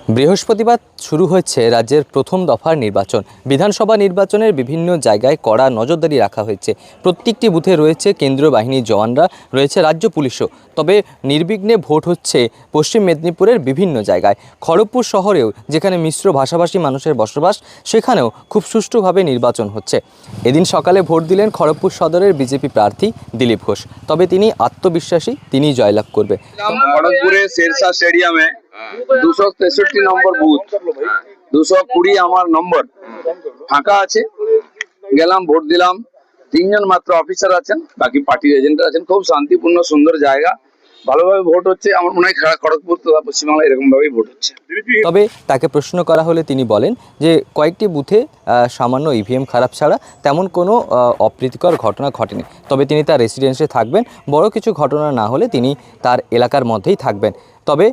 বৃহস্পতিবার শুরু হয়েছে রাজ্যের প্রথম দফার নির্বাচন। বিধানসভা নির্বাচনের বিভিন্ন জায়গায় কড়া নজরদারি রাখা হয়েছে। প্রত্যেকটি বুথে রয়েছে কেন্দ্রীয় বাহিনীর জওয়ানরা, রয়েছে রাজ্য পুলিশও। তবে নির্বিঘ্নে ভোট হচ্ছে পশ্চিম মেদিনীপুরের বিভিন্ন জায়গায়। খড়গপুর শহরেও, যেখানে মিশ্র ভাষাভাষী মানুষের বসবাস, সেখানেও খুব সুষ্ঠুভাবে নির্বাচন হচ্ছে। এদিন সকালে ভোট দিলেন খড়গপুর সদরের বিজেপি প্রার্থী দিলীপ ঘোষ। তবে তিনি আত্মবিশ্বাসী, তিনি জয়লাভ করবে। খড়গপুরের শেরশাহ স্টেডিয়ামে 263 নম্বর বুথ, 220 আমার নম্বর ফাঁকা আছে। গেলাম, ভোট দিলাম। 3 জন মাত্র অফিসার আছেন, বাকি পার্টির এজেন্টরা আছেন। খুব শান্তিপূর্ণ সুন্দর জায়গা, ভালোভাবে ভোট হচ্ছে। আমার মনে হয় খড়গপুর তথা পশ্চিমবাংলা এরকম ভাবেই ভোট হচ্ছে। তবে তাকে প্রশ্ন করা হলে তিনি বলেন যে কয়েকটি বুথে সামান্য ইভিএম খারাপ ছাড়া তেমন কোনো অপ্রীতিকর ঘটনা ঘটেনি। তবে তিনি তার রেসিডেন্সে থাকবেন। বড় কিছু ঘটনা না হলে তিনি তার এলাকার মধ্যেই থাকবেন। তবে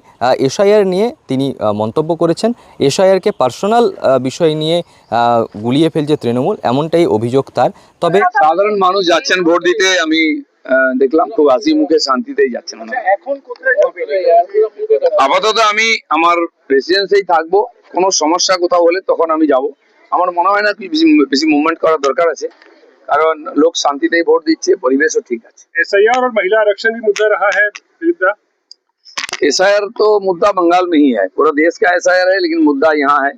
এসআইআর নিয়ে তিনি মন্তব্য করেছেন। এসআইআরকে পার্সোনাল বিষয় নিয়ে গুলিয়ে ফেলছে তৃণমূল, এমনটাই অভিযোগ তার। তবে সাধারণ মানুষ যাচ্ছেন ভোট দিতে, আমি দেখলাম খুব হাসি মুখে শান্তিতেই যাচ্ছেন। আপাতত আমি আমার রেসিডেন্সেই থাকবো। কোনো সমস্যা কোথাও হলে তখন আমি যাব। আমার মনে হয় না কি বেশি মুভমেন্ট করার দরকার আছে, কারণ লোক শান্তিতেই ভোট দিচ্ছে, পরিবেশও ঠিক আছে। एसआईआर और महिला आरक्षण भी मुद्दा रहा है। एसआईआर तो मुद्दा बंगाल में ही है, पूरा देश का एसआईआर है, लेकिन मुद्दा यहाँ है।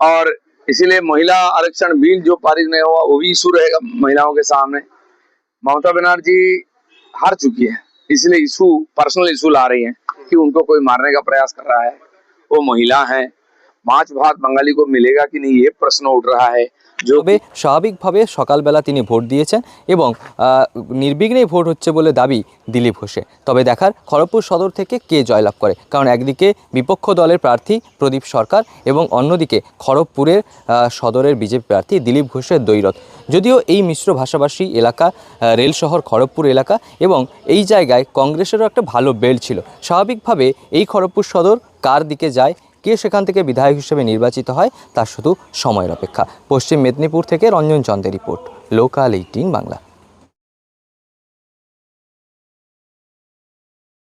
और इसीलिए महिला आरक्षण बिल जो पारित नहीं हुआ वो भी इशू रहेगा महिलाओं के सामने। ममता बनर्जी हार चुकी है, इसलिए इशू, पर्सनल इशू ला रही है कि उनको कोई मारने का प्रयास कर रहा है। वो महिला है, 5 भात बंगाली को मिलेगा कि नहीं, ये प्रश्न उठ रहा है। তবে স্বাভাবিকভাবে সকালবেলা তিনি ভোট দিয়েছেন এবং নির্বিঘ্নেই ভোট হচ্ছে বলে দাবি দিলীপ ঘোষের। তবে দেখার খড়গপুর সদর থেকে কে জয়লাভ করে, কারণ একদিকে বিপক্ষ দলের প্রার্থী প্রদীপ সরকার এবং অন্যদিকে খড়গপুরের সদরের বিজেপি প্রার্থী দিলীপ ঘোষের দ্বৈরথ। যদিও এই মিশ্র ভাষাভাষী এলাকা, রেল শহর খড়গপুর এলাকা, এবং এই জায়গায় কংগ্রেসেরও একটা ভালো বেল্ট ছিল। স্বাভাবিকভাবে এই খড়গপুর সদর কার দিকে যায়, কে সেখান থেকে বিধায়ক হিসেবে নির্বাচিত হয়, তা শুধু সময়ের অপেক্ষা। পশ্চিম মেদিনীপুর থেকে রঞ্জন চন্দ্রের রিপোর্ট, লোকাল 18 বাংলা।